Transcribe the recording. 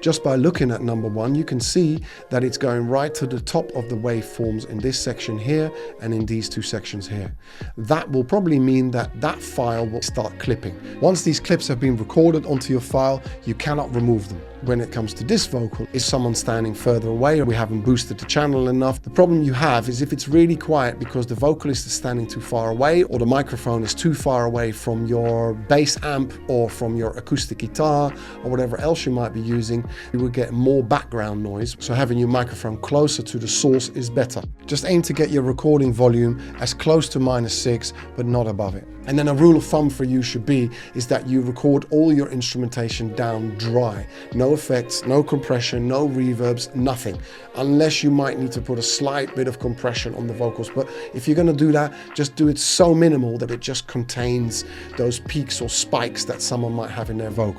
Just by looking at number 1, you can see that it's going right to the top of the waveforms in this section here and in these 2 sections here. That will probably mean that that file will start clipping. Once these clips have been recorded onto your file, you cannot remove them. When it comes to this vocal, is someone standing further away or we haven't boosted the channel enough? The problem you have is if it's really quiet because the vocalist is standing too far away or the microphone is too far away from your bass amp or from your acoustic guitar or whatever else you might be using, you will get more background noise. So having your microphone closer to the source is better. Just aim to get your recording volume as close to -6, but not above it. And then a rule of thumb for you should be is that you record all your instrumentation down dry. No effects, no compression, no reverbs, nothing. Unless you might need to put a slight bit of compression on the vocals. But if you're going to do that, just do it so minimal that it just contains those peaks or spikes that someone might have in their vocal.